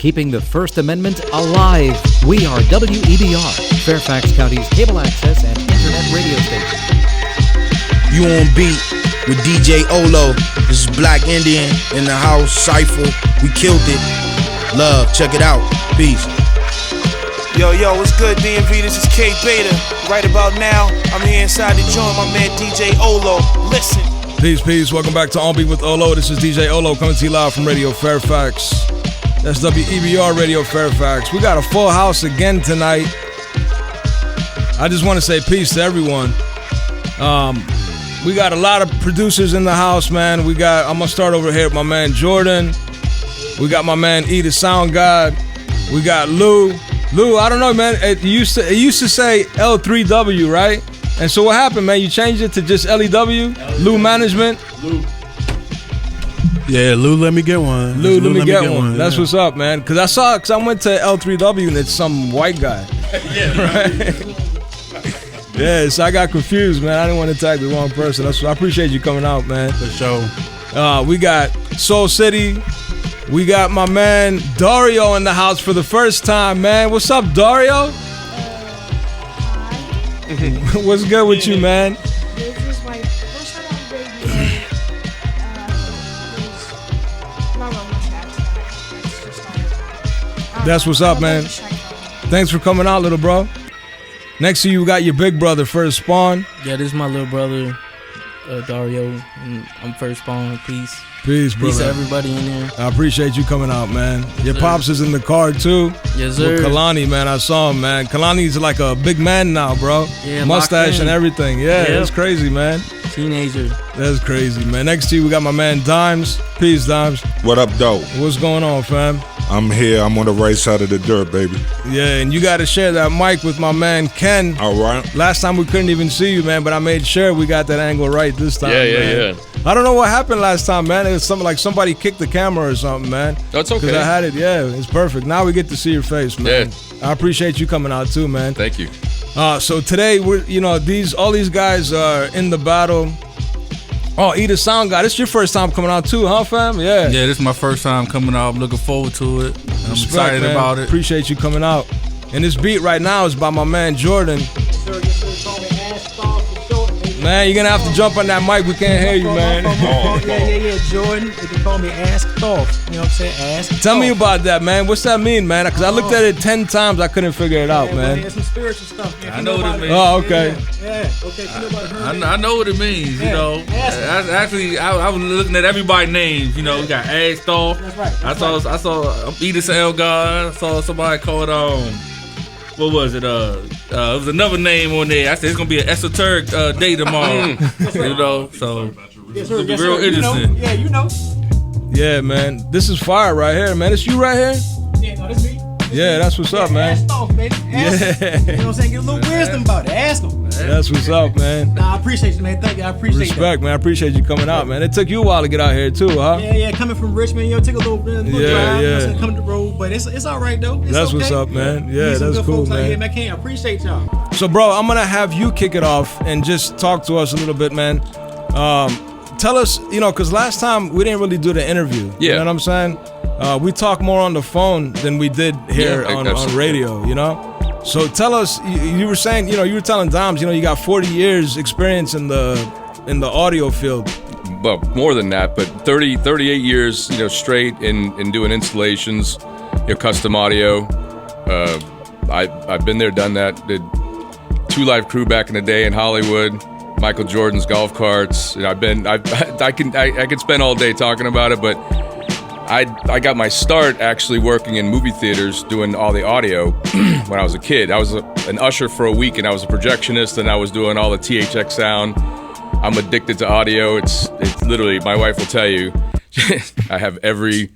keeping the First Amendment alive. We are WEBR, Fairfax County's cable access and internet radio station. You on beat with DJ OHLOW. This is Black Indian in the house, Cypher. We killed it. Love, check it out. Peace. Yo, what's good, DMV? This is K Beta. Right about now, I'm here inside the joint, my man DJ OHLOW. Listen. Peace. Welcome back to On Beat with OHLOW. This is DJ OHLOW coming to you live from Radio Fairfax. That's WEBR Radio Fairfax. We got a full house again tonight. I just want to say peace to everyone. We got a lot of producers in the house, man. I'm gonna start over here with my man Jordan. We got my man E, the Sound God. We got Lou. Lou, I don't know, man. It used to say L3W, right? And so what happened, man? You changed it to just LEW? Lou Management? Lou. Yeah, Lou, let me get one. Lou, let me get one. That's what's up, man. Because I went to L3W and it's some white guy. Yeah, right. Yeah, so I got confused, man. I didn't want to tag the wrong person. I appreciate you coming out, man. For sure. We got Soul City. We got my man Dario in the house for the first time, man. What's up, Dario? Hi. What's good with you, man? This is my first time on radio. That's what's up, man. Thanks for coming out, little bro. Next to you, we got your big brother, First Spawn. Yeah, this is my little brother, Dario. And I'm First Spawn. Peace. Peace, brother. Peace to everybody in there. I appreciate you coming out, man. Your pops is in the car, too. Yes, sir. With Kalani, man. I saw him, man. Kalani's like a big man now, bro. Yeah, mustache and everything. Yeah, it's crazy, man. Teenager. That's crazy, man. Next to you, we got my man Dimes. Peace, Dimes. What up, though? What's going on, fam? I'm here. I'm on the right side of the dirt, baby. Yeah, and you got to share that mic with my man Ken. All right. Last time we couldn't even see you, man, but I made sure we got that angle right this time. Yeah. I don't know what happened last time, man. It was something like somebody kicked the camera or something, man. That's okay. Because I had it, it's perfect. Now we get to see your face, man. Yeah. I appreciate you coming out too, man. Thank you. So today, all these guys are in the battle. Oh, E, the Sound Guy. This is your first time coming out too, huh, fam? Yeah. Yeah, this is my first time coming out. I'm looking forward to it. I'm excited man. about it. Appreciate you coming out. And this beat right now is by my man Jordan. Man, you're gonna have to jump on that mic. We can't hear you, man. Yeah, Jordan. They can call me Ask Thoth. You know what I'm saying? Ask. Tell me about that, man. What's that mean, man? Because I looked at it 10 times. I couldn't figure it out, man. It's some spiritual stuff. Man. I know what it means. Oh, okay. Yeah. Okay. You know about Herman? I know what it means, you know. Actually, I was looking at everybody's names. You know, we got Ask Thoth. That's right. I saw Beat Konductaz Battle. I saw somebody called what was it? It was another name on there. I said it's gonna be an esoteric day tomorrow. You know, so Yes, it'll sir. be real interesting. You know. Yeah, man. This is fire right here, man. It's you right here? Yeah, no, this me. Yeah, that's what's up, man. Ask Thoth, baby. Ask him. You know what I'm saying? Get a little wisdom about it. Ask him. That's what's up, man. Nah, I appreciate you, man. Thank you. I appreciate Respect, man. I appreciate you coming out, man. It took you a while to get out here, too, huh? that. Yeah. Coming from Richmond, take a little drive. You know what I'm saying? Coming to the road, but it's all right, though. That's what's up, man. Yeah, that's cool, man. Yeah, man. I appreciate y'all. So, bro, I'm going to have you kick it off and just talk to us a little bit, man. Tell us, because last time we didn't really do the interview. Yeah. You know what I'm saying? We talk more on the phone than we did here on radio, So tell us, you were saying, you were telling Dimes, you got 40 years experience in the audio field. Well, more than that, but 38 years, straight in doing installations, custom audio. I've been there, done that. Did Two Live Crew back in the day in Hollywood. Michael Jordan's golf carts. I could spend all day talking about it, but I got my start actually working in movie theaters doing all the audio when I was a kid. I was an usher for a week, and I was a projectionist, and I was doing all the THX sound. I'm addicted to audio. It's literally, my wife will tell you, I have every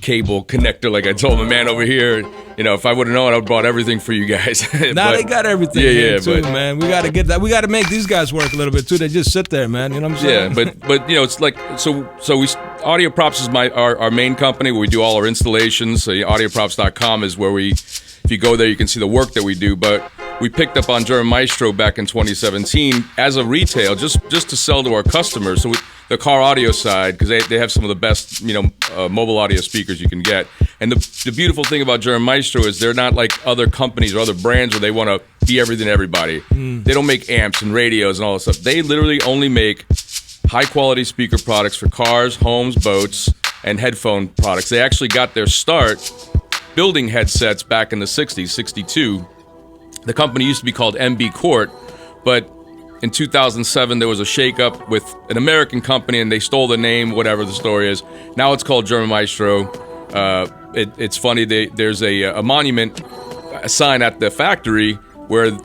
cable connector, like I told my man over here. If I would have known, I would have bought everything for you guys. They got everything here too, man. We got to get that. We got to make these guys work a little bit too. They just sit there, man. You know what I'm saying? Yeah, but it's like so we Audio Props is our main company where we do all our installations. So audioprops.com is where if you go there, you can see the work that we do. But we picked up on German Maestro back in 2017 as a retail, just to sell to our customers. So the car audio side, because they have some of the best, mobile audio speakers you can get. And the beautiful thing about German Maestro is they're not like other companies or other brands where they want to be everything to everybody. They don't make amps and radios and all this stuff. They literally only make high-quality speaker products for cars, homes, boats, and headphone products. They actually got their start building headsets back in the 60s, 62. The company used to be called MB Court, but in 2007 there was a shakeup with an American company and they stole the name, whatever the story is. Now it's called German Maestro. It's funny, there's a monument, a sign at the factory where,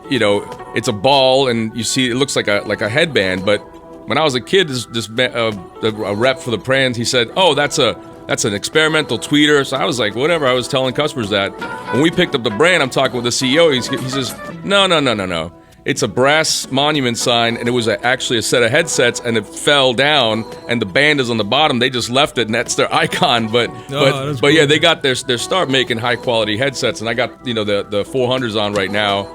it's a ball and you see it looks like a headband, but when I was a kid, a rep for the brand, he said, "Oh, that's an experimental tweeter." So I was like, whatever. I was telling customers that. When we picked up the brand, I'm talking with the CEO. He says, no. It's a brass monument sign, and it was actually a set of headsets, and it fell down, and the band is on the bottom. They just left it, and that's their icon. But cool. Yeah, they got their start making high quality headsets, and I got the 400s on right now.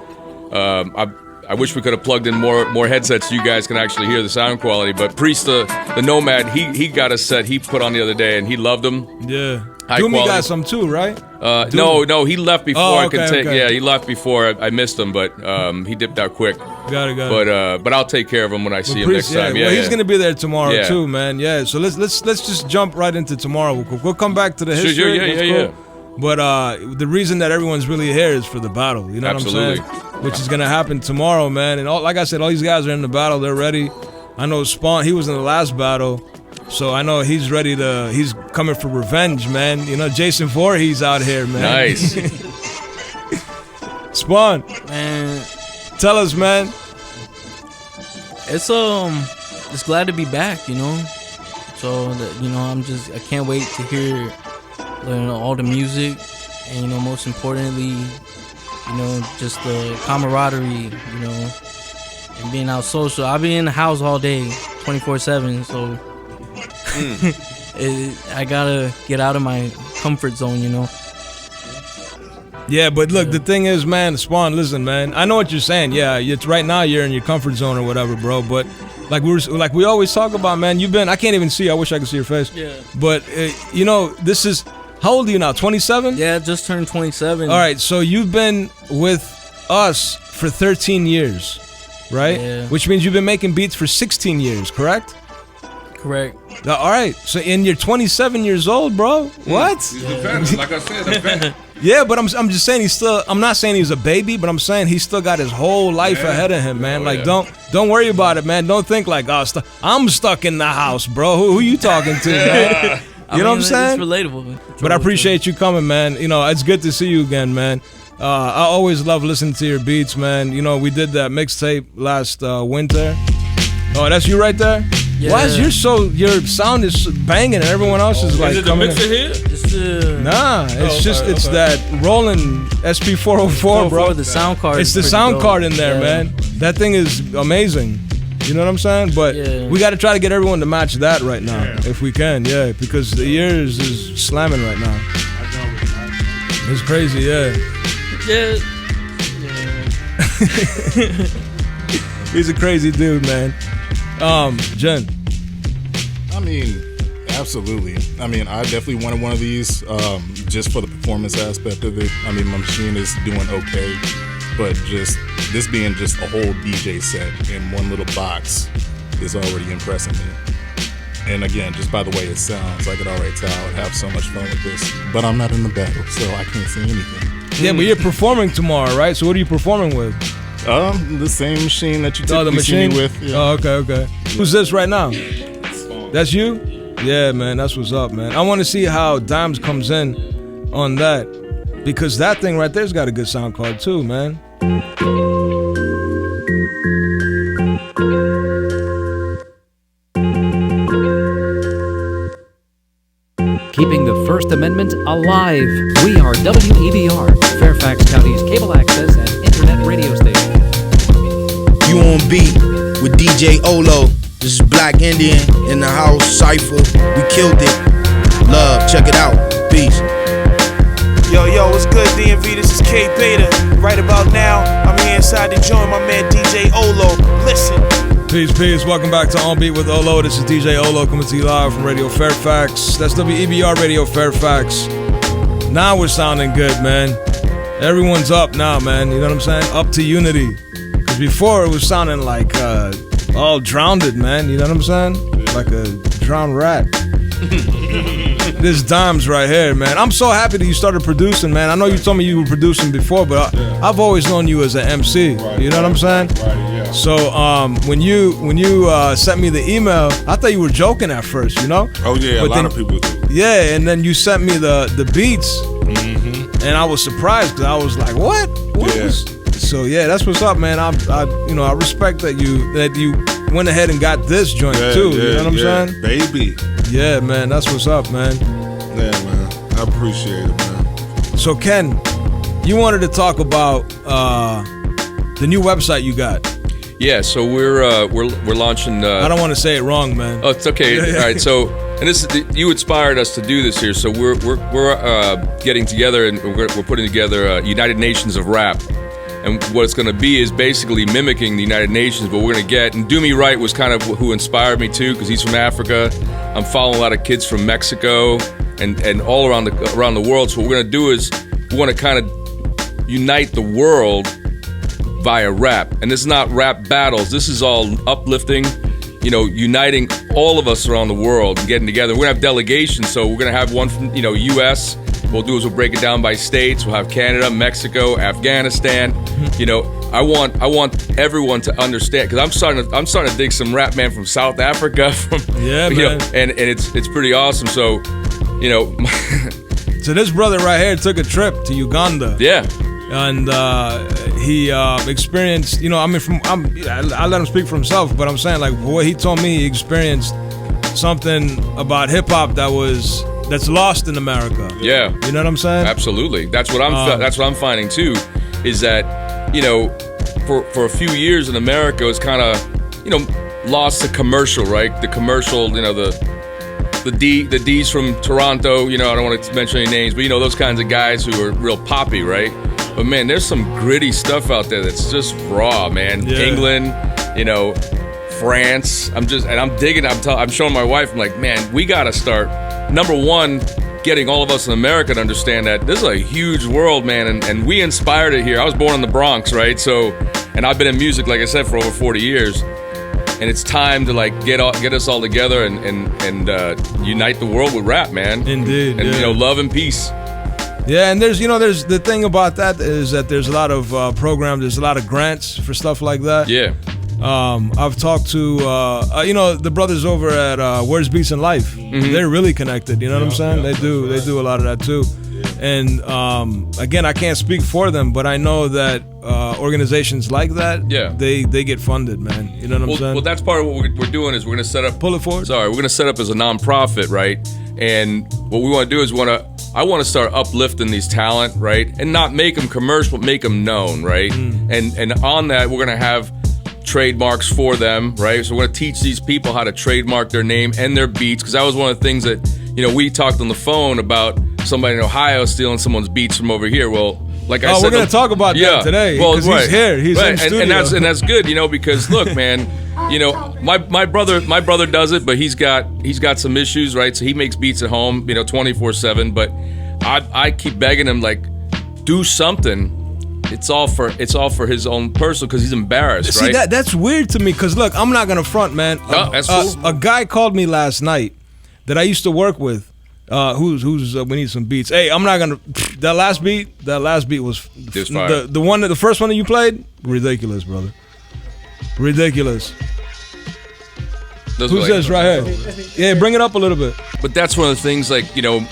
I wish we could have plugged in more headsets so you guys can actually hear the sound quality. But Priest, the Nomad, he got a set he put on the other day, and he loved them. Yeah. High Doomy quality. got some too, right? No, he left before I could take. Okay. Yeah, he left before I missed him, but he dipped out quick. Got it. But I'll take care of him when I see him next time. Yeah, he's gonna be there tomorrow Yeah. too, man. Yeah. So let's just jump right into tomorrow. We'll come back to the history. Yeah. But the reason that everyone's really here is for the battle. You know Absolutely. what I'm saying? Which is gonna happen tomorrow, man. And like I said, all these guys are in the battle. They're ready. I know Spawn. He was in the last battle, so I know he's ready to. He's coming for revenge, man. Jason Voorhees out here, man. Nice. Spawn, Man, tell us, man. it's glad to be back, So I can't wait to hear all the music, and most importantly, just the camaraderie, and being out social. I'll be in the house all day, 24/7. So I gotta get out of my comfort zone, Yeah, but look, the thing is, man, Spawn, listen, man. I know what you're saying. Yeah, it's right now you're in your comfort zone or whatever, bro. But like we always talk about, man. I can't even see. I wish I could see your face. Yeah. But this is. How old are you now? 27? Yeah, just turned 27. All right, so you've been with us for 13 years, right? Yeah. Which means you've been making beats for 16 years, correct? Correct. All right, so you're 27 years old, bro. What? He's a veteran, like I said, a veteran. Yeah, but I'm just saying I'm not saying he's a baby, but I'm saying he's still got his whole life ahead of him, man. Don't worry about it, man. Don't think like, I'm stuck in the house, bro. Who you talking to, man? You know what I'm saying? It's relatable. But I appreciate you coming, man. It's good to see you again, man. I always love listening to your beats, man. We did that mixtape last winter. Oh, that's you right there? Yeah. Why is your sound is banging and everyone else is like Is it the coming mixer in? here? Nah, it's that Roland SP404, bro. The sound card. It's the is pretty sound dope. card in there, man. That thing is amazing. You know what I'm saying? But we got to try to get everyone to match that right now, if we can, because the ears is slamming right now. It's crazy, yeah. He's a crazy dude, man. Jen. I mean, absolutely. I mean, I definitely wanted one of these just for the performance aspect of it. I mean, my machine is doing okay, but just this being just a whole DJ set in one little box is already impressing me. And again, just by the way it sounds, I could already tell I would have so much fun with this. But I'm not in the battle, so I can't say anything. Yeah, but you're performing tomorrow, right? So what are you performing with? The same machine that you typically the machine? see me with. Yeah. Oh, okay. Who's this right now? That's you? Yeah, man, that's what's up, man. I want to see how Dimes comes in on that, because that thing right there's got a good sound card too, man. Keeping the First Amendment alive. We are WEBR, Fairfax County's cable access and internet radio station. You on beat with DJ OHLOW. This is Black Indian in the house, Cypher. We killed it. Love, check it out. Peace. Yo, what's good, DMV? This is K Beta. Right about now, I'm here inside the joint, my man DJ OHLOW. Listen. Peace. Welcome back to On Beat with OHLOW. This is DJ OHLOW coming to you live from Radio Fairfax. That's WEBR Radio Fairfax. Now we're sounding good, man. Everyone's up now, man. You know what I'm saying? Up to unity. Because before it was sounding like all drowned, man. You know what I'm saying? Like a drowned rat. This Dimes right here, man. I'm so happy that you started producing, man. I know you told me you were producing before, but I've always known you as an MC. You know what I'm saying? So when you sent me the email, I thought you were joking at first, you know? Oh yeah, but a lot of people do. Yeah, and then you sent me the beats, and I was surprised because I was like, what? So yeah, that's what's up, man. I respect that you went ahead and got this joint too. You know what I'm saying? Baby. Yeah, man, that's what's up, man. Yeah, man. I appreciate it, man. So Ken, you wanted to talk about the new website you got. Yeah, so we're launching. I don't want to say it wrong, man. Oh, it's okay. Yeah. All right, so and this is you inspired us to do this here. So we're getting together and we're putting together United Nations of Rap. And what it's going to be is basically mimicking the United Nations, but we're going to get, and Do Me Right was kind of who inspired me too, because he's from Africa. I'm following a lot of kids from Mexico and all around the world. So what we're going to do is we want to kind of unite the world via rap. And this is not rap battles. This is all uplifting, uniting all of us around the world and getting together. We're going to have delegations, so we're going to have one from, U.S., we'll do is we'll break it down by states. We'll have Canada, Mexico, Afghanistan. I want everyone to understand, because I'm starting to dig some rap, man, from South Africa. Man. And it's pretty awesome. So, So this brother right here took a trip to Uganda. Yeah. And he experienced, I let him speak for himself, but I'm saying, like, what he told me, he experienced something about hip hop that's lost in America. Yeah. You know what I'm saying? Absolutely. That's what I'm finding too, is that, for a few years in America, it was kind of, lost the commercial, right? The commercial, the D's from Toronto, I don't want to mention any names, but those kinds of guys who are real poppy, right? But man, there's some gritty stuff out there that's just raw, man. Yeah. England, France. I'm digging. I'm showing my wife. I'm like, man, we got to start. Number one, getting all of us in America to understand that this is a huge world, man, and we inspired it here. I was born in the Bronx, right? So, and I've been in music, like I said, for over 40 years, and it's time to get us all together and unite the world with rap, man. Indeed, and love and peace. Yeah, and there's the thing about that is that there's a lot of programs, there's a lot of grants for stuff like that. Yeah. I've talked to the brothers over at Where's Beats in Life. They're really connected. You know what I'm saying? They do a lot of that too. And again, I can't speak for them, but I know that organizations like that, they get funded, man. You know what I'm saying? Well, that's part of what we're doing is we're going to set up. Pull it forward. Sorry, we're going to set up as a nonprofit, right? And what we want to do is I want to start uplifting these talent, right? And not make them commercial, but make them known, right? And on that, we're going to have trademarks for them, right? So we're going to teach these people how to trademark their name and their beats, because that was one of the things that, we talked on the phone about somebody in Ohio stealing someone's beats from over here. Well, like I said, we're going to talk about that today, because he's here. He's in studio. And that's good, because look, man, my brother does it, but he's got some issues, right? So he makes beats at home, 24/7. But I keep begging him, like, do something. It's all for his own personal, because he's embarrassed, right? See, that's weird to me, because look, I'm not gonna front, man. That's cool. A guy called me last night that I used to work with. We need some beats. Hey, I'm not gonna. That last beat was fire. The first one that you played, ridiculous, brother. Ridiculous. Who's this right here? Yeah, bring it up a little bit. But that's one of the things, like,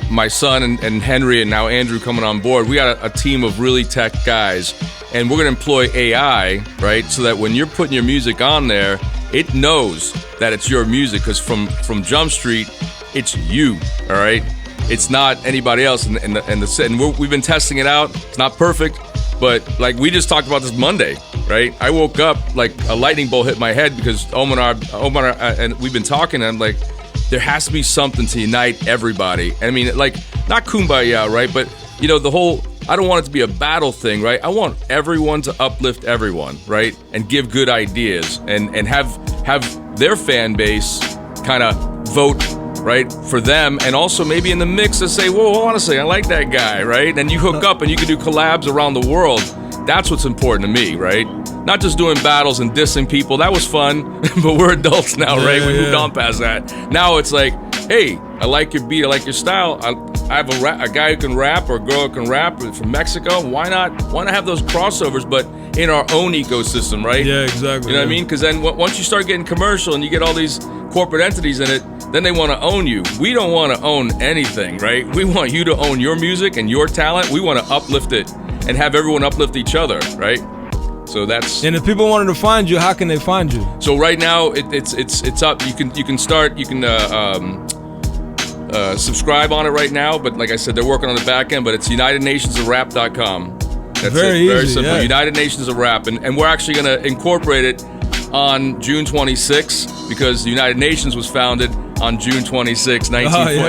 my son and Henry and now Andrew coming on board. We got a team of really tech guys, and we're going to employ AI, right? So that when you're putting your music on there, it knows that it's your music, because from Jump Street, it's you, all right? It's not anybody else. And we've been testing it out. It's not perfect, but like we just talked about this Monday, right? I woke up like a lightning bolt hit my head, because Omar and we've been talking, and I'm like, there has to be something to unite everybody. I mean, like, not kumbaya, right? But the whole I don't want it to be a battle thing, right? I want everyone to uplift everyone, right? And give good ideas and have their fan base kind of vote, right, for them, and also maybe in the mix to say, whoa, hold on a second, I like that guy, right? And you hook up and you can do collabs around the world. That's what's important to me, right? Not just doing battles and dissing people. That was fun, but we're adults now, right? We moved on past that. Now it's like, hey, I like your beat, I like your style. I have a guy who can rap or a girl who can rap from Mexico. Why not have those crossovers, but in our own ecosystem, right? Yeah, exactly. You know what I mean? Because then once you start getting commercial and you get all these corporate entities in it, then they want to own you. We don't want to own anything, right? We want you to own your music and your talent. We want to uplift it and have everyone uplift each other, right? So that's. And if people wanted to find you, how can they find you? So right now it's up. You can start. You can subscribe on it right now. But like I said, they're working on the back end. But it's UnitedNationsOfRap.com. That's very it. Very easy, simple. yeah. United Nations of Rap, and we're actually going to incorporate it on June 26th because the United Nations was founded on June 26, 1940.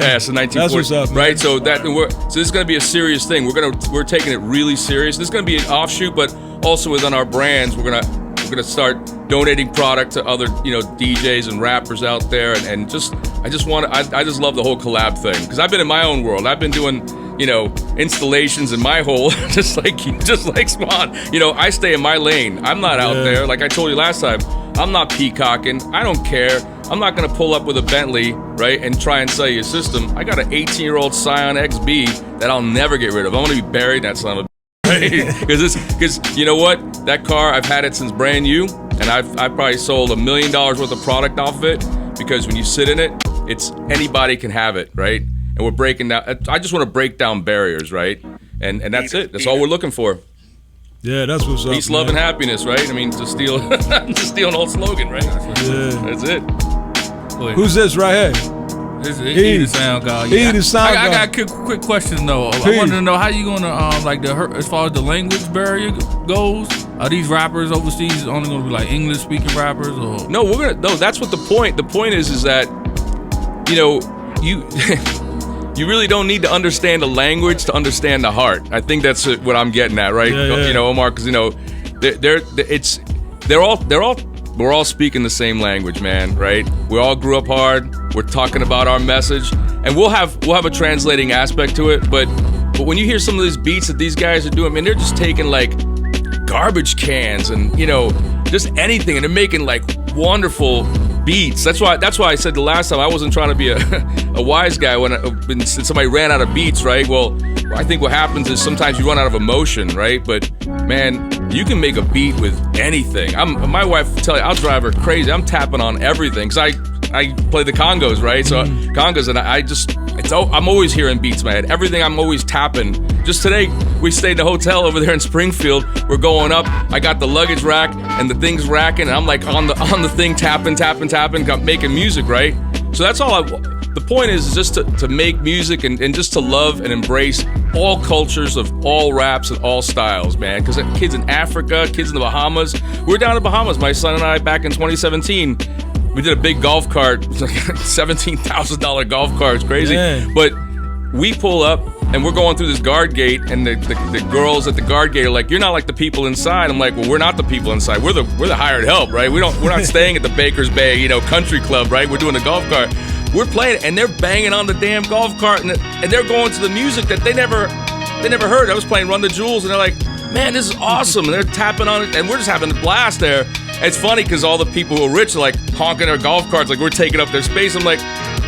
That's what's up, man. Right? So this is going to be a serious thing. We're taking it really serious. This is going to be an offshoot, but also within our brands, we're gonna start donating product to other DJs and rappers out there, and I just love the whole collab thing because I've been in my own world. I've been doing installations in my hole just like Swan. I stay in my lane. I'm not out there. Like I told you last time, I'm not peacocking. I don't care. I'm not gonna pull up with a Bentley, right, and try and sell you a system. I got an 18-year-old Scion XB that I'll never get rid of. I'm gonna be buried in that son of a because you know what? That car, I've had it since brand new, and I've probably sold $1 million worth of product off of it because when you sit in it, it's anybody can have it, right? And we're breaking down. I just want to break down barriers, right? And that's it. That's all we're looking for. Yeah, that's what's up. Peace, love, and happiness, right? I mean, to steal an old slogan, right? Yeah, that's it. Who's this right here? This is he the sound guy. He the sound guy. I got a quick question though. I wanted to know how you gonna as far as the language barrier goes. Are these rappers overseas only gonna be like English speaking rappers or? No, that's what the point. The point is that you you really don't need to understand the language to understand the heart. I think that's what I'm getting at, right? Yeah. Omar, because we're all speaking the same language, man, right? We all grew up hard. We're talking about our message, and we'll have a translating aspect to it. But when you hear some of these beats that these guys are doing, man, they're just taking like garbage cans and just anything, and they're making like wonderful beats. That's why I said the last time I wasn't trying to be a wise guy when somebody ran out of beats, right? Well, I think what happens is sometimes you run out of emotion, right? But man, you can make a beat with anything. My wife will tell you, I'll drive her crazy. I'm tapping on everything because I play the congos, right? So congos, and I'm always hearing beats in my head. Everything I'm always tapping. Just today, we stayed in a hotel over there in Springfield. We're going up. I got the luggage rack and the thing's racking, and I'm like on the thing tapping, making music, right? So that's all. The point is just to make music and just to love and embrace all cultures of all raps and all styles, man. Because kids in Africa, kids in the Bahamas. We were down in the Bahamas, my son and I, back in 2017. We did a big golf cart, $17,000 golf cart. It's crazy. Yeah. But we pull up and we're going through this guard gate, and the girls at the guard gate are like, "You're not like the people inside." I'm like, "Well, we're not the people inside. We're the hired help, right? We're not staying at the Baker's Bay, country club, right? We're doing the golf cart. We're playing it, and they're banging on the damn golf cart, and they're going to the music that they never heard. I was playing Run the Jewels, and they're like, "Man, this is awesome!" And they're tapping on it, and we're just having a blast there. And it's funny because all the people who are rich are like honking their golf carts, like we're taking up their space. I'm like,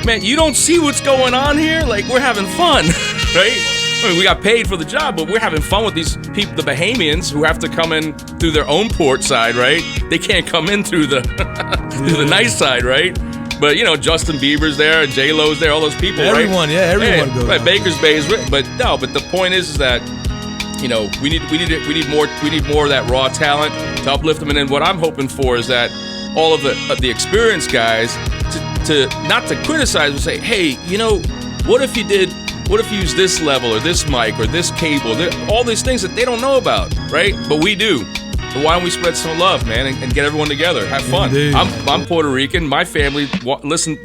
man, you don't see what's going on here? Like, we're having fun, right? I mean, we got paid for the job, but we're having fun with these people, the Bahamians, who have to come in through their own port side, right? They can't come in through the through the nice side, right? But Justin Bieber's there, J-Lo's there, all those people, everyone, right? Everyone goes. Right, Baker's Bay is rich, but the point is that we need more of that raw talent to uplift them. And then what I'm hoping for is that all of the experienced guys to not to criticize, but say, hey, what if you use this level or this mic or this cable, all these things that they don't know about, right? But we do. So why don't we spread some love, man, and get everyone together, have fun? Indeed. I'm Puerto Rican. My family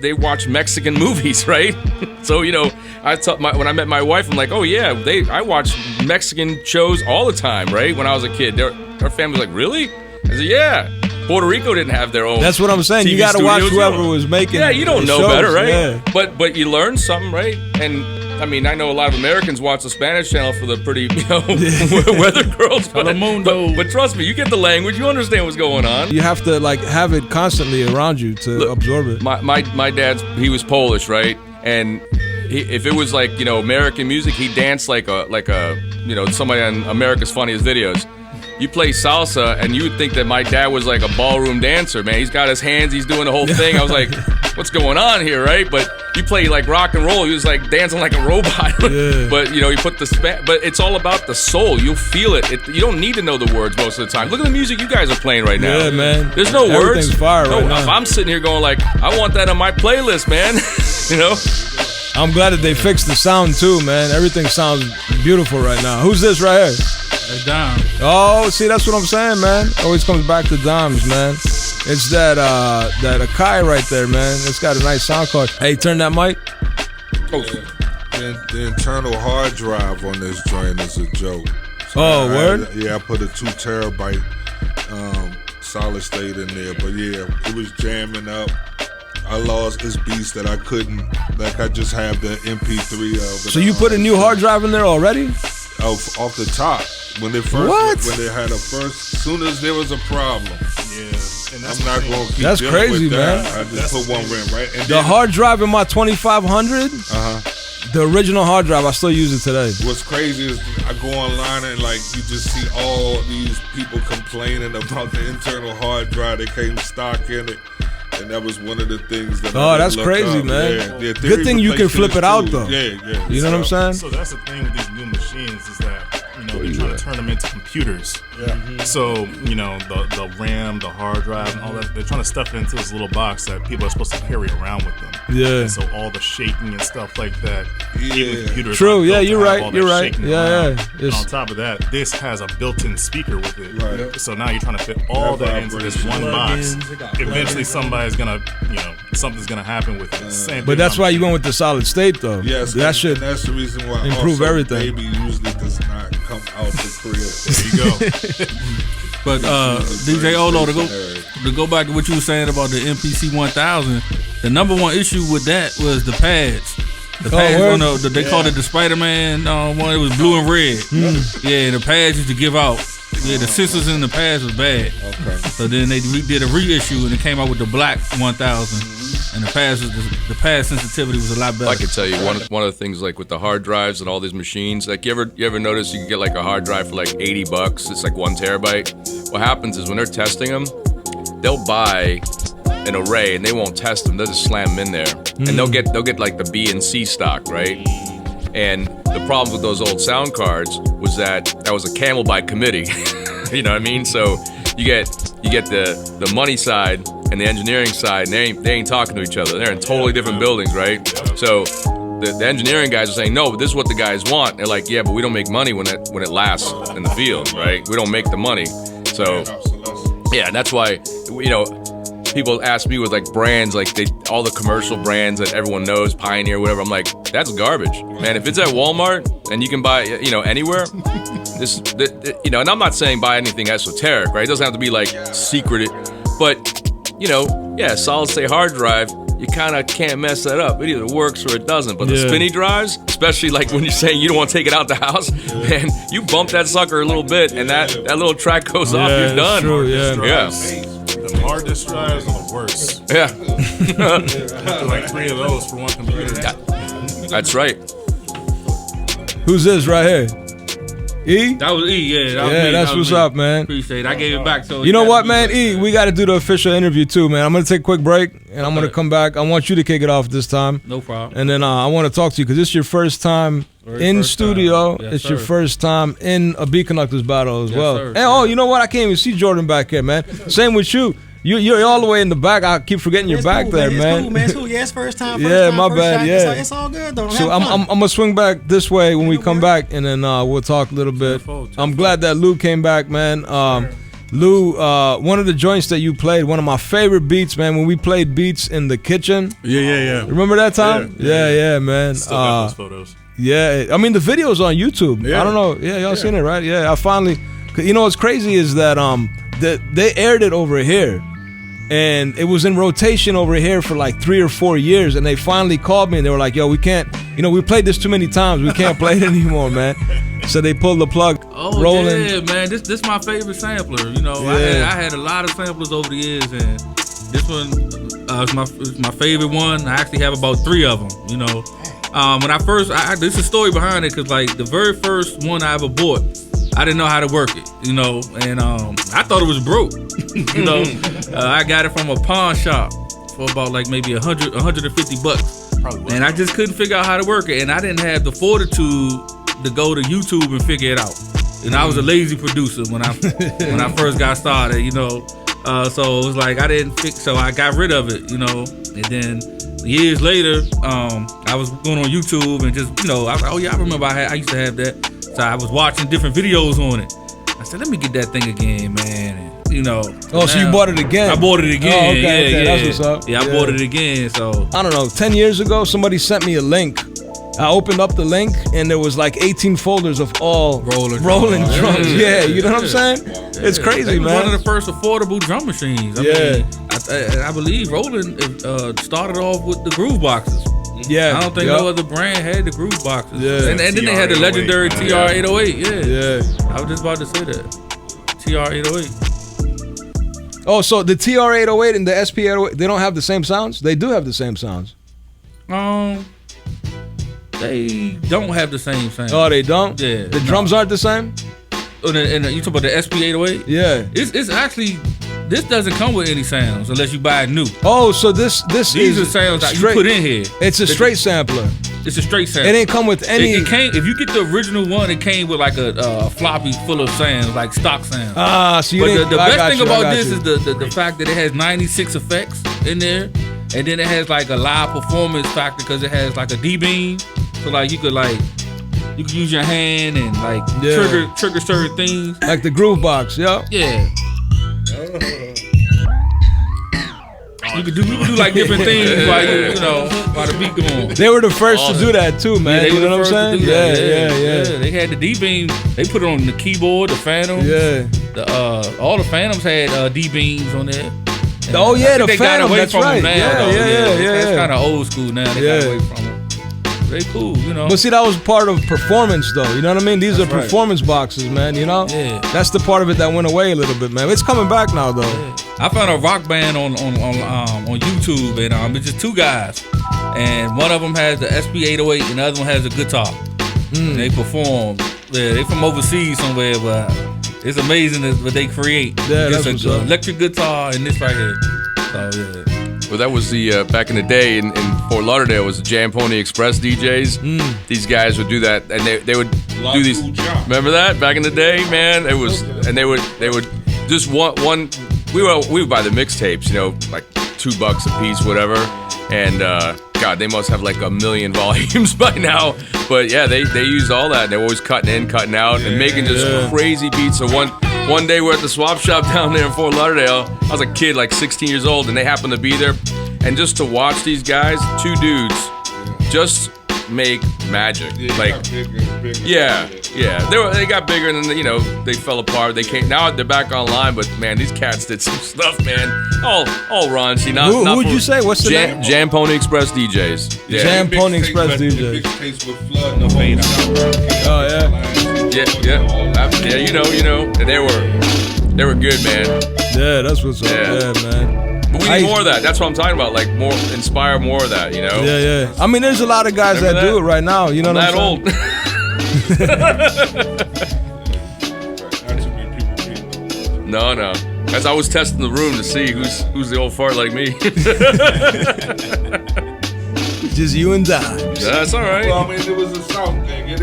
they watch Mexican movies, right? So when I met my wife, I'm like, oh yeah, I watch Mexican shows all the time, right? When I was a kid, our family's like, really? I said, yeah. Puerto Rico didn't have their own. That's what I'm saying. TV you got to watch studios. whoever was making. Yeah, you don't know shows. better, right? Yeah. But you learn something, right? And I mean, I know a lot of Americans watch the Spanish channel for the pretty, weather girls. But trust me, you get the language, you understand what's going on. You have to have it constantly around you to absorb it. My dad's, he was Polish, right? And if it was American music, he danced like a somebody on America's Funniest Videos. You play salsa, and you would think that my dad was like a ballroom dancer, man. He's got his hands, he's doing the whole thing. I was like, what's going on here, right? But you play like rock and roll, he was like dancing like a robot. Yeah. But you put but it's all about the soul. You'll feel it. You don't need to know the words most of the time. Look at the music you guys are playing right now. Yeah, man. There's no Everything's words. Fire right now. I'm sitting here going like, I want that on my playlist, man. I'm glad that they fixed the sound too, man. Everything sounds beautiful right now. Who's this right here? Dimes. Oh, see, that's what I'm saying, man. Always comes back to Dimes, man. It's that Akai right there, man. It's got a nice sound card. Hey, turn that mic. Oh, the internal hard drive on this joint is a joke. So word? I put a 2 terabyte solid state in there, but yeah, it was jamming up. I lost this beast that I couldn't, I just have the MP3 of it. So you put a new hard drive in there already? Off the top. When they had as soon as there was a problem. Yeah. And I'm not going to keep That's dealing crazy, with that. man. I just put one in, right? And the hard drive in my 2500, the original hard drive, I still use it today. What's crazy is I go online and you just see all these people complaining about the internal hard drive that came stock in it. And that was one of the things that that's crazy, man. Yeah, good thing you can flip it out, though. Yeah. You know what I'm saying? So that's the thing with these new machines is that, they're trying to turn them into computers. Yeah. Mm-hmm. So, the RAM, the hard drive, and all that, they're trying to stuff it into this little box that people are supposed to carry around with them. Yeah. And so all the shaking and stuff like that, even computers. True, yeah, you're right. Yeah. And on top of that, this has a built-in speaker with it. Right. So now you're trying to fit all that into this one box. Eventually somebody's gonna, something's gonna happen with it. Same but that's why you went with the solid state, though. Yes, that's the reason why improve everything. Baby usually does not come out the crib. There you go. But DJ OHLOW, to go back to what you were saying about the MPC 1000, the number one issue with that was the pads. The pads they called it the Spider-Man one. It was blue and red. Yeah, the pads used to give out. Yeah, the sensors in the pads was bad. Okay. So then they did a reissue and it came out with the black 1000, and the pad sensitivity was a lot better. I can tell you one of the things with the hard drives and all these machines. You ever notice you can get a hard drive for $80? It's 1 terabyte. What happens is when they're testing them, they'll buy an array and they won't test them. They'll just slam them in there, and they'll get the B and C stock, right? And the problem with those old sound cards was that was a camel by committee. You know what I mean? So you get the money side and the engineering side, and they ain't talking to each other. They're in totally different buildings, right? So the engineering guys are saying, no, but this is what the guys want. They're like, yeah, but we don't make money when it lasts in the field, right? We don't make the money. So yeah, and that's why people ask me with brands all the commercial brands that everyone knows, Pioneer, whatever. I'm like, that's garbage, man. If it's at Walmart and you can buy anywhere, and I'm not saying buy anything esoteric, right? It doesn't have to be secret, but solid state hard drive, you kind of can't mess that up. It either works or it doesn't. But the spinny drives, especially when you're saying you don't want to take it out the house, man, you bump that sucker a little bit and that little track goes off, you're done. True, yeah. The hard disk drives are the worst. Yeah. 3 of those for one computer. That's right. Who's this right here? E? That was E, yeah. That's what's up, man. Appreciate it. I gave it back. So you know what, man? E, we got to do the official interview too, man. I'm going to take a quick break, and I'm going to come back. I want you to kick it off this time. No problem. And then I want to talk to you because it's your first time in studio. Yes, it's sir. your first time in a Beat Konductaz Battle as well. Sir. And you know what? I can't even see Jordan back here, man. Same with you. You're all the way in the back. I keep forgetting you're back there, man. It's cool, man. It's cool. Yeah, it's first time. My bad. Yeah, it's all good though. So I'm gonna swing back this way when we come back, and then we'll talk a little bit. I'm glad that Lou came back, man. Lou, one of the joints that you played, one of my favorite beats, man, when we played beats in the kitchen. Yeah. Remember that time? Yeah, man. Still got those photos. Yeah, I mean, the video's on YouTube. Yeah. I don't know. Yeah, y'all seen it, right? Yeah, I finally... You know what's crazy is that they aired it over here. And it was in rotation over here for like 3 or 4 years. And they finally called me and they were like, yo, we can't... You know, we played this too many times. We can't play it anymore, man. So they pulled the plug. Oh, Roland. yeah, man. This my favorite sampler. You know, Yeah. I had a lot of samplers over the years, and this one is my favorite one. I actually have about 3 of them, you know. When I first... There's a story behind it, because, like, the very first one I ever bought, I didn't know how to work it, you know, and I thought it was broke, you know. I got it from a pawn shop for about like maybe $150, probably, and I just couldn't figure out how to work it, and I didn't have the fortitude to go to YouTube and figure it out. And I was a lazy producer when I first got started, you know. So it was like so I got rid of it, you know, and then years later, I was going on YouTube and just, you know, I remember I used to have that. So I was watching different videos on it. I said, let me get that thing again, man. And, you know. Oh, so you bought it again? I bought it again. Oh, okay, yeah. That's what's up. Yeah, I bought it again. So I don't know. 10 years ago, somebody sent me a link. I opened up the link and there was like 18 folders of all Roland drums. Yeah, you know what I'm saying? It's crazy, it was man. one of the first affordable drum machines. I mean, I believe Roland started off with the groove boxes. Yeah, I don't think no other brand had the groove boxes. Yeah, and then they had the legendary TR-808. Yeah, I was just about to say that TR-808. Oh, so the TR-808 and the SP-808, they don't have the same sounds? They do have the same sounds. They don't have the same sound. Oh, they don't? Yeah. The drums aren't the same? Oh, and you talk about the SP-808? Yeah. It's actually... This doesn't come with any sounds unless you buy it new. Oh, so these are sounds that you put in here. It's a straight sampler. It's a straight sampler. It ain't come with any. It came, if you get the original one, it came with like a floppy full of sounds, like stock sounds. So you But the best thing about this is the fact that it has 96 effects in there, and then it has like a live performance factor because it has like a D-beam. So like you could use your hand and like trigger certain things. Like the groove box, yeah. Yeah. You could do like different things while the beat going. They were the first to do that too, man. Yeah, you know what I'm saying? Yeah. They had the D-beam. They put it on the keyboard, the Phantom. Yeah. All the Phantoms had D-beams on there. And oh yeah, the they Phantom. got away That's from right. them now. Yeah. That's kind of old school now. They got away from them. They cool, you know. But see, that was part of performance, though. You know what I mean? These are performance boxes, man. You know. Yeah. That's the part of it that went away a little bit, man. It's coming back now, though. Yeah. I found a rock band on YouTube, and it's just 2 guys, and one of them has the SP-808, and the other one has a guitar. And they perform. Yeah, they from overseas somewhere, but it's amazing what they create. Yeah, it's that's an electric guitar and this right here. So yeah. Well, that was the back in the day in Fort Lauderdale was the Jam Pony Express DJs. These guys would do that, and they would do these. Remember that back in the day, man? It was, and they would just one. We would buy the mixtapes, you know, like $2 a piece, whatever. And God, they must have like 1 million volumes by now. But yeah, they used all that. They were always cutting in, cutting out, and making just crazy beats. So one day we're at the swap shop down there in Fort Lauderdale. I was a kid, like 16 years old, and they happened to be there. And just to watch these guys, 2 dudes, just make magic. Yeah. They got bigger, and then they fell apart. They came. Now they're back online, but man, these cats did some stuff, man. All raunchy. Who would you say? What's the name? Jam Pony Express DJs. Yeah. Jam Pony Express DJs. Oh yeah. Yeah, you know. And they were good, man. Yeah, that's what's up. Yeah, man. But we need more of that. That's what I'm talking about. Like inspire more of that, you know? Yeah. I mean, there's a lot of guys that do it right now. You know what I'm saying? That old. No. As I was testing the room to see who's the old fart like me. Just you and Dimes. That's all right. Well, I mean, it was a South thing. It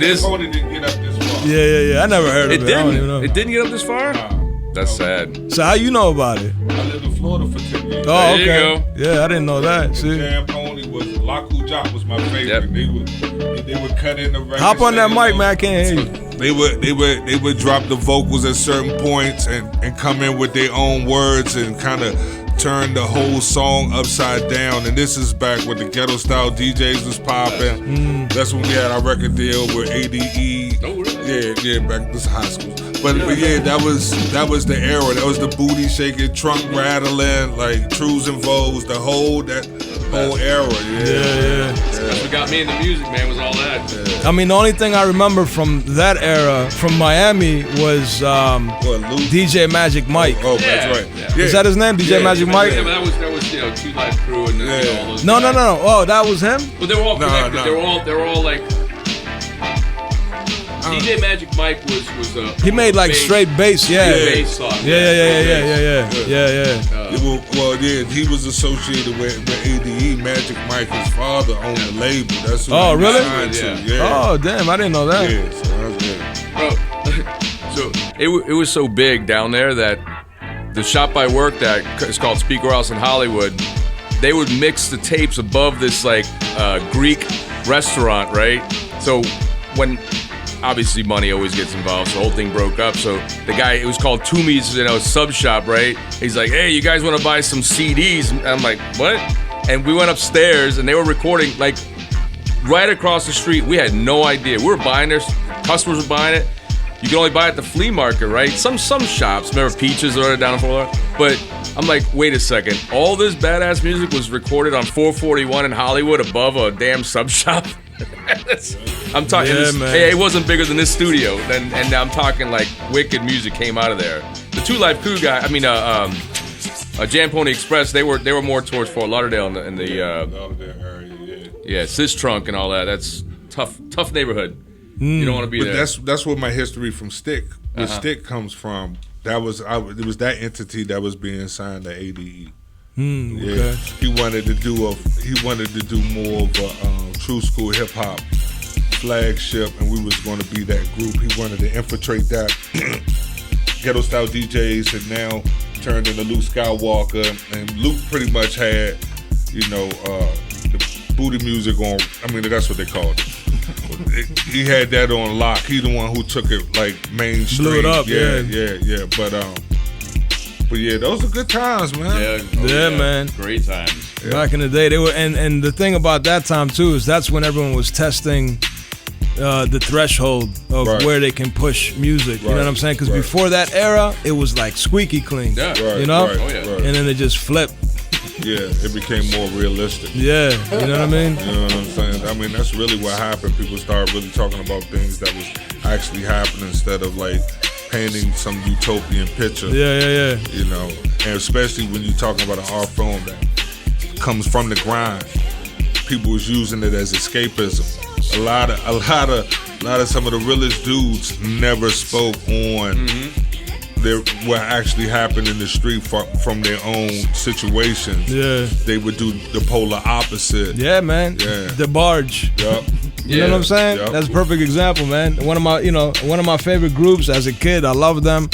is. Pony didn't get up this far. Yeah. I never heard of it. I don't even know. It didn't get up this far? Nah. That's sad. So how you know about it? I lived in Florida for 10 years. Oh, okay. There you go. Yeah, I didn't know that. See? Jam Pony was Laku Jock was my favorite. They would cut in the record. Hop on that mic, man. I can't hear you. They would drop the vocals at certain points and come in with their own words and kind of turn the whole song upside down. And this is back when the ghetto style DJs was popping. That's when we had our record deal with ADE. Oh, really? Yeah, back this high school. But yeah, that was the era. That was the booty shaking, trunk rattling, like trues and vogues, the whole era. Yeah. That's what got me into music, man. Was all that. I mean, the only thing I remember from that era from Miami was DJ Magic Mike. Oh, that's right. Yeah. Is that his name, DJ Magic Mike? Yeah, but that was Two Live Crew and all those. No. Oh, that was him. But they were all connected. They were all like. DJ Magic Mike was he made like bass, straight bass, bass song. Yeah. He was associated with ADE. Magic Mike, his father owned the label. That's who he really? signed to. Yeah. Oh, damn, I didn't know that. Yeah, so that's good. So it was so big down there that the shop I worked at, it's called Speaker House in Hollywood. They would mix the tapes above this like Greek restaurant, right? So when obviously money always gets involved, so the whole thing broke up. So the guy, it was called Toomey's, sub shop, right? He's like, hey, you guys want to buy some CDs? And I'm like, what? And we went upstairs and they were recording like right across the street. We had no idea. We were buying their customers were buying it. You can only buy it at the flea market, right? Some shops, remember Peaches or down the floor. But I'm like, wait a second. All this badass music was recorded on 441 in Hollywood above a damn sub shop. I'm talking. Hey, it wasn't bigger than this studio. And I'm talking like wicked music came out of there. The Two Live Crew guy. I mean, Jam Pony Express. They were more towards Fort Lauderdale in the area. Sis Trunk and all that. That's tough neighborhood. You don't want to be there. That's where my history from Stick. Where Stick comes from. It was that entity that was being signed to ADE. Okay. He wanted to do more of a true school hip hop flagship, and we was going to be that group. He wanted to infiltrate that. Ghetto style DJs had now turned into Luke Skywalker, and Luke pretty much had, the booty music on. I mean, that's what they called it. He had that on lock. He the one who took it like mainstream. Blew it up. Yeah. But yeah, those are good times, man. Yeah, man. Great times. Yeah. Back in the day, they were, and the thing about that time too is that's when everyone was testing the threshold of where they can push music. You know what I'm saying? Because before that era, it was like squeaky clean. Yeah. And then it just flipped. Yeah, it became more realistic. Yeah, you know what I mean? You know what I'm saying? I mean, that's really what happened. People started really talking about things that was actually happening instead of like painting some utopian picture. Yeah. And especially when you're talking about an art form that comes from the grind, people was using it as escapism. A lot of some of the realest dudes never spoke on what actually happened in the street from their own situations. Yeah, they would do the polar opposite. Yeah, man. Yeah, the barge. Yep. You know what I'm saying? Yep. That's a perfect example, man. One of my favorite groups as a kid. I loved them,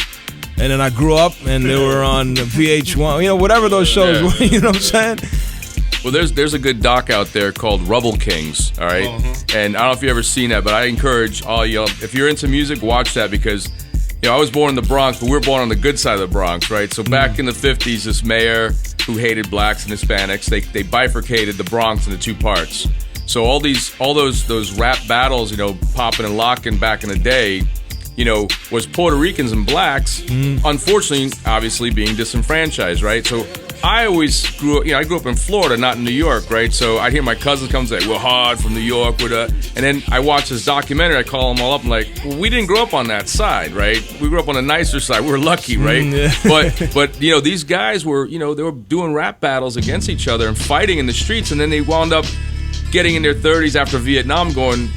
and then I grew up, and they were on VH1. Whatever those shows were. You know what I'm saying? Well, there's a good doc out there called Rubble Kings, all right? And I don't know if you've ever seen that, but I encourage all y'all, if you're into music, watch that because, I was born in the Bronx, but we were born on the good side of the Bronx, right? So back in the 50s, this mayor who hated blacks and Hispanics, they bifurcated the Bronx into two parts. So all those rap battles, popping and locking back in the day, was Puerto Ricans and blacks, unfortunately, obviously being disenfranchised, right? So I always grew up in Florida, not in New York, right? So I'd hear my cousins come and say, we're hard from New York, and then I watch this documentary, I call them all up, and like, well, we didn't grow up on that side, right? We grew up on the nicer side, we were lucky, right? But these guys were, they were doing rap battles against each other and fighting in the streets, and then they wound up getting in their 30s after Vietnam going,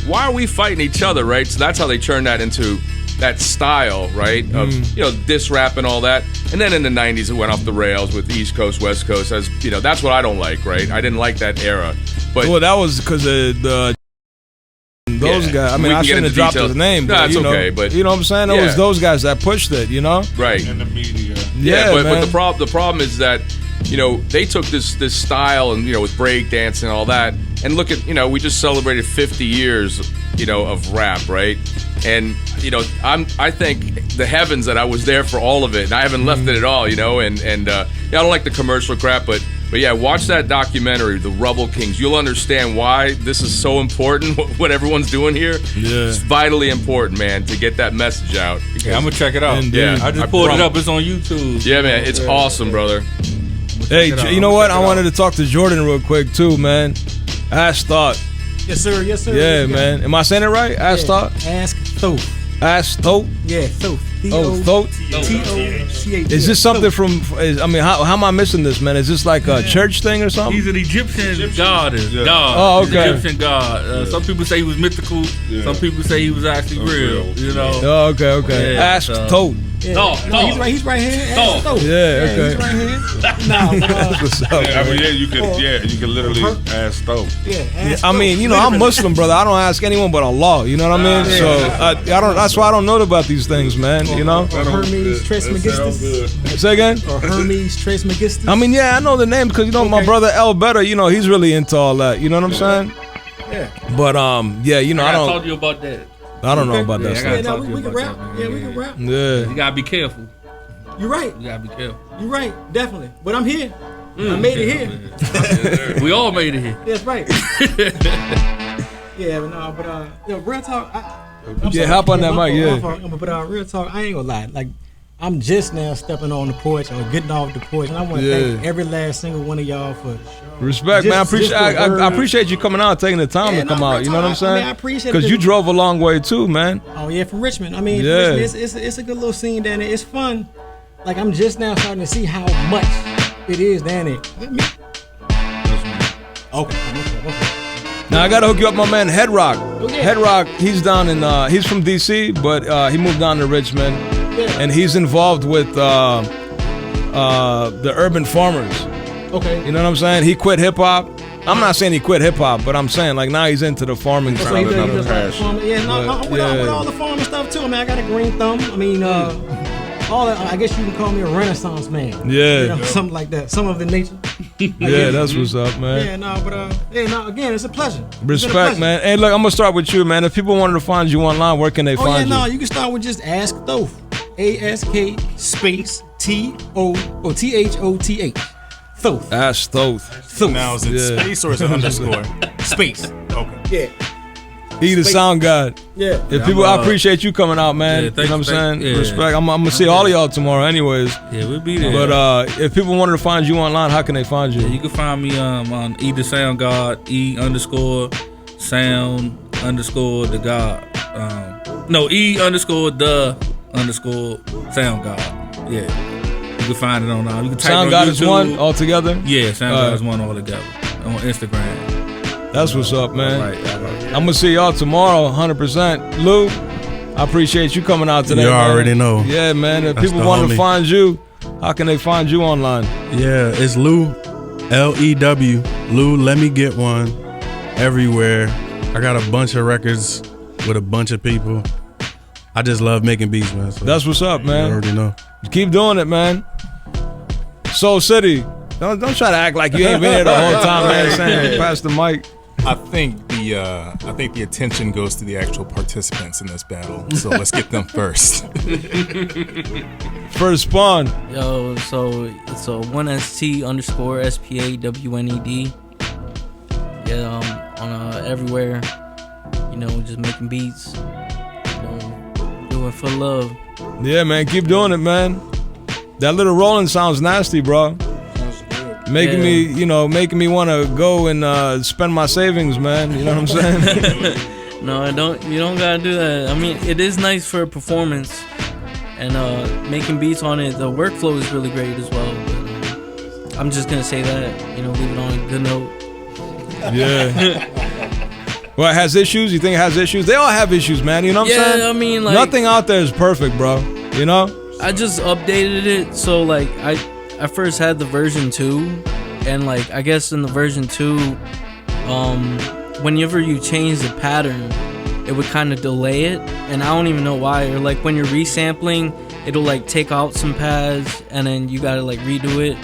why are we fighting each other, right? So that's how they turned that into that style, right? Of, diss rap and all that. And then in the 90s, it went off the rails with East Coast, West Coast. As that's what I don't like, right? I didn't like that era. But that was because of those guys. I mean, I shouldn't have dropped his name. No, it's okay. But you know what I'm saying? It was those guys that pushed it, Right. In the media. But the problem is that, they took this style and, with break dance and all that, And look at, we just celebrated 50 years, of rap, right? And, I thank the heavens that I was there for all of it, and I haven't left it at all, and I don't like the commercial crap, but yeah, watch that documentary, The Rubble Kings. You'll understand why this is so important, what everyone's doing here. Yeah. It's vitally important, man, to get that message out. Yeah, I'm going to check it out. Indeed. Yeah, I just pulled it up. It's on YouTube. Yeah, man, it's awesome, brother. Hey, you know what? I wanted to talk to Jordan real quick, too, man. Ask Thoth. Yes, sir. Yes, sir. Yeah, man. Am I saying it right? Ask Thoth? Ask Thoth. Ask Thoth? Yeah, Thoth. Thoth? T-O-C-H. Is this something from, how am I missing this, man? Is this like a church thing or something? He's an Egyptian god. Yeah. Oh, okay. Egyptian god. Some people say he was mythical. Yeah. Some people say he was actually real. Oh, okay. Yeah, Ask Thoth. Yeah. No, he's right here. Thoth. Yeah, okay. He's right here. What's up, you can literally ask Thoth. Yeah, I'm Muslim, brother. I don't ask anyone but Allah. You know what I mean? So I don't. That's why I don't know about these things, man. Or Hermes Trismegistus. Say again? Or Hermes Trismegistus. I know the name because my brother El Better. He's really into all that. You know what I'm saying? Yeah. But I don't. I told you about that. I don't know about that stuff. Yeah, we can rap. Yeah, we can rap. Yeah. You gotta be careful. You're right. You gotta be careful. You're right, definitely. But I'm here. I made it here. We all made it here. That's right. Yeah, but real talk. Hop on that mic. Yeah. But real talk, I ain't gonna lie. Like, I'm just now stepping on the porch or getting off the porch, and I want to thank every last single one of y'all for respect, man. I appreciate you coming out, taking the time to come out. You know what I'm saying? I appreciate it because you drove a long way too, man. Oh yeah, from Richmond. Richmond, it's a good little scene down there. It's fun. Like, I'm just now starting to see how much it is down there. Okay. Now I gotta hook you up, my man Head Rock. Okay. Head Rock, he's down in he's from DC, but he moved down to Richmond, and he's involved with the Urban Farmers. Okay. You know what I'm saying? He quit hip hop. I'm not saying he quit hip hop, but I'm saying like now he's into the farming side. I'm with all the farming stuff too. I got a green thumb. I guess you can call me a Renaissance man. Yeah. Something like that. Some of the nature. Yeah, that's what's up, man. Again, it's a pleasure. Respect, man. Hey, look, I'm gonna start with you, man. If people wanted to find you online, where can they find you? You can start with just Ask Thoth. ASK space THOTH. Thoth. Ask Thoth. Now is it space or is it underscore? Space. Okay. Yeah. He the sound god. Yeah. I appreciate you coming out, man. You know what I'm saying? Yeah. Respect. I'm gonna see all of y'all tomorrow, anyways. Yeah, we'll be there. But if people wanted to find you online, how can they find you? Yeah, you can find me on E the Sound God, E_sound_the God. E_the_sound God. Yeah. You can find it on you can type Sound on God YouTube. Is one altogether? Yeah, Sound God is one altogether. On Instagram. That's what's up, man. All right. I'm gonna see y'all tomorrow, 100%. Lou, I appreciate you coming out today. You already know. Yeah, man. If people want to find you, how can they find you online? Yeah, it's Lou, Lew. Lou, let me get one. Everywhere. I got a bunch of records with a bunch of people. I just love making beats, man. So that's what's up, man. You already know. Keep doing it, man. Soul City. Don't try to act like you ain't been here the whole time, man. Saying pass the mic. I think the attention goes to the actual participants in this battle. So let's get them first. First spawn. Yo, so it's a 1ST_SPAWNED. Yeah, on everywhere. Just making beats. Doing for love. Yeah, man, keep doing it, man. That little Roland sounds nasty, bro. Making me want to go and spend my savings, man. You know what I'm saying? No, you don't gotta do that. It is nice for a performance, and making beats on it. The workflow is really great as well. But, I'm just gonna say that. Leave it on a good note. Yeah. Well, it has issues. You think it has issues? They all have issues, man. You know what I'm saying? Nothing out there is perfect, bro. I just updated it, so I first had the version 2, and I guess in the version 2, whenever you change the pattern, it would kind of delay it, and I don't even know why. Or when you're resampling, it'll take out some pads, and then you gotta redo it.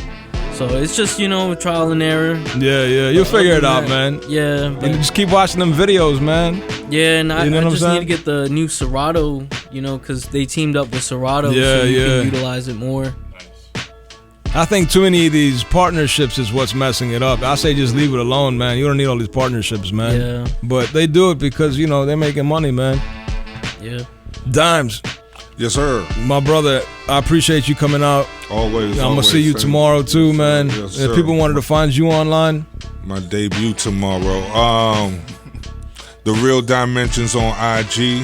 So it's just, trial and error. Yeah, you'll figure it out, man. Yeah. And just keep watching them videos, man. Yeah, and I just need to get the new Serato, because they teamed up with Serato, so you can utilize it more. I think too many of these partnerships is what's messing it up. I say just leave it alone, man. You don't need all these partnerships, man. Yeah. But they do it because, they're making money, man. Yeah. Dimes. Yes, sir. My brother, I appreciate you coming out. Always. I'm going to see you tomorrow, too, man. Yes, if people wanted to find you online. My debut tomorrow. The Real Dimensions on IG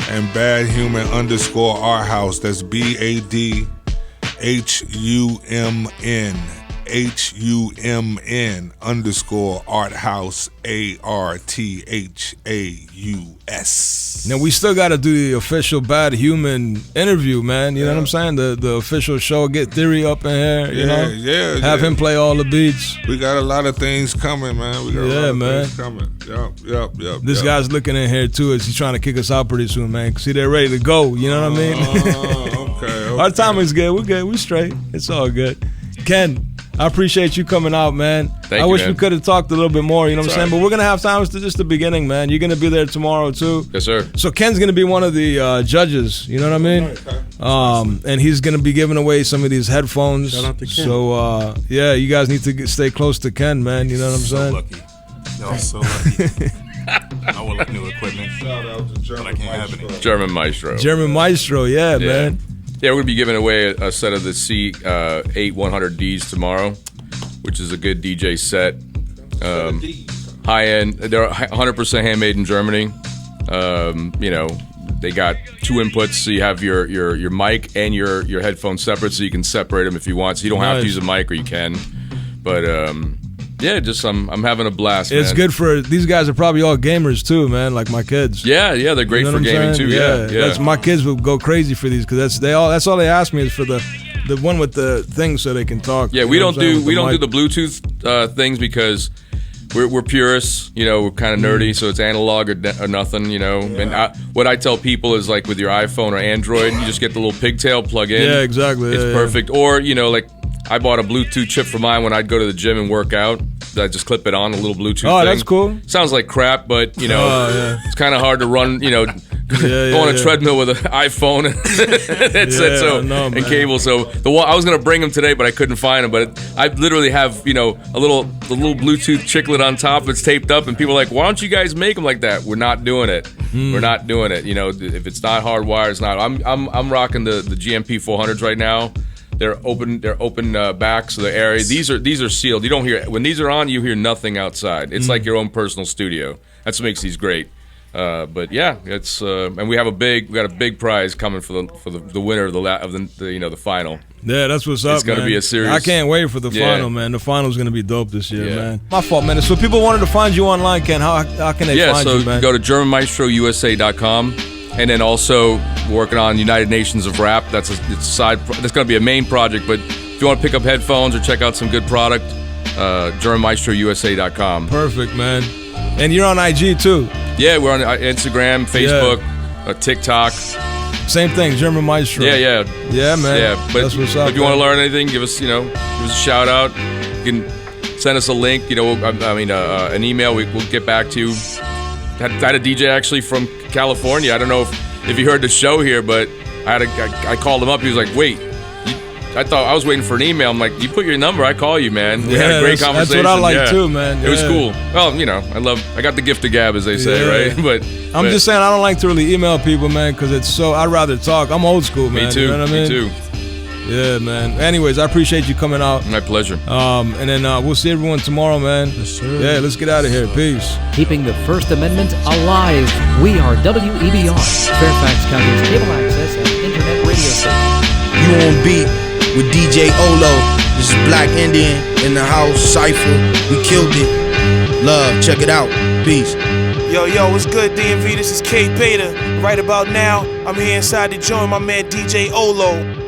and BadHuman_Art House. That's BADHUMN _Art House ARTHAUS. Now we still got to do the official Bad Human interview, man. You know what I'm saying? The official show. Get Theory up in here. You know? Have him play all the beats. We got a lot of things coming, man. We got a lot of things coming. Yep. This guy's looking in here too. Is he trying to kick us out pretty soon, man? See, they're ready to go. You know what I mean? Okay. Our timing's good. We're good. We're straight. It's all good. Ken, I appreciate you coming out, man. I wish we could have talked a little bit more, you know what I'm saying? But we're going to have time. It's just the beginning, man. You're going to be there tomorrow, too. Yes, sir. So Ken's going to be one of the judges, you know what I mean? And he's going to be giving away some of these headphones. Shout out to Ken. So, you guys need to stay close to Ken, man. You know what I'm saying? Lucky. Y'all so lucky. I would like new equipment. Shout out to German Maestro. German Maestro. German Maestro, man. Yeah, we're going to be giving away a set of the C8100Ds tomorrow, which is a good DJ set. High end. They're 100% handmade in Germany. They got 2 inputs, so you have your mic and your headphones separate, so you can separate them if you want. So you don't have to use a mic, or you can. But I'm having a blast. It's man. good for these guys. Are probably all gamers too, man. Like my kids. Yeah, they're great for gaming too. Yeah. That's, my kids would go crazy for these because that's all they ask me is for the one with the thing so they can talk. Yeah, we don't do the Bluetooth things because we're purists. We're kind of nerdy, so it's analog or nothing. And what I tell people is like with your iPhone or Android, you just get the little pigtail plug in. Yeah, exactly. It's perfect. Or like I bought a Bluetooth chip for mine when I'd go to the gym and work out. I just clip it on a little Bluetooth thing. Oh, that's cool. Sounds like crap, but it's kind of hard to run. Go on a treadmill with an iPhone and headset and cable. So I was gonna bring them today, but I couldn't find them. But I literally have the little Bluetooth chiclet on top. It's taped up, and people are like, "Why don't you guys make them like that?" We're not doing it. We're not doing it. If it's not hardwired, it's not. I'm rocking the GMP 400s right now. They're open back, so the area. These are sealed. You don't hear when these are on. You hear nothing outside. It's like your own personal studio. That's what makes these great. But yeah, it's and we got a big prize coming for the winner of the final. Yeah, that's what's up. It's gonna be a serious. I can't wait for the final, man. The final's gonna be dope this year, man. My fault, man. So people wanted to find you online, Ken. How can they find you, man? Go to GermanMaestroUSA.com. And then also working on United Nations of Rap. That's going to be a main project. But if you want to pick up headphones or check out some good product, GermanMaestroUSA.com. Perfect, man. And you're on IG too. Yeah, we're on Instagram, Facebook, TikTok. Same thing, German Maestro. Yeah, man. Yeah, but that's what's up. If you want to learn anything, give us a shout out. You can send us a link. An email. We'll get back to you. I had a DJ actually from California. I don't know if you heard the show here, but I called him up. He was like, "Wait, I thought I was waiting for an email." I'm like, "You put your number, I call you, man." We had a great conversation. That's what I like too, man. It was cool. Well, I got the gift of gab, as they say, right? But I'm just saying I don't like to really email people, man, because it's so. I'd rather talk. I'm old school, man. Me too. You know what I mean? Me too. Yeah, man. Anyways, I appreciate you coming out. My pleasure. And then we'll see everyone tomorrow, man. Yes, sir. Yeah, let's get out of here. Peace. Keeping the First Amendment alive. We are WEBR, Fairfax County's cable access and internet radio station. You on beat with DJ OHLOW. This is Black Indian in the house. Cypher. We killed it. Love. Check it out. Peace. Yo, what's good, DMV? This is K Beta. Right about now, I'm here inside to join my man DJ OHLOW.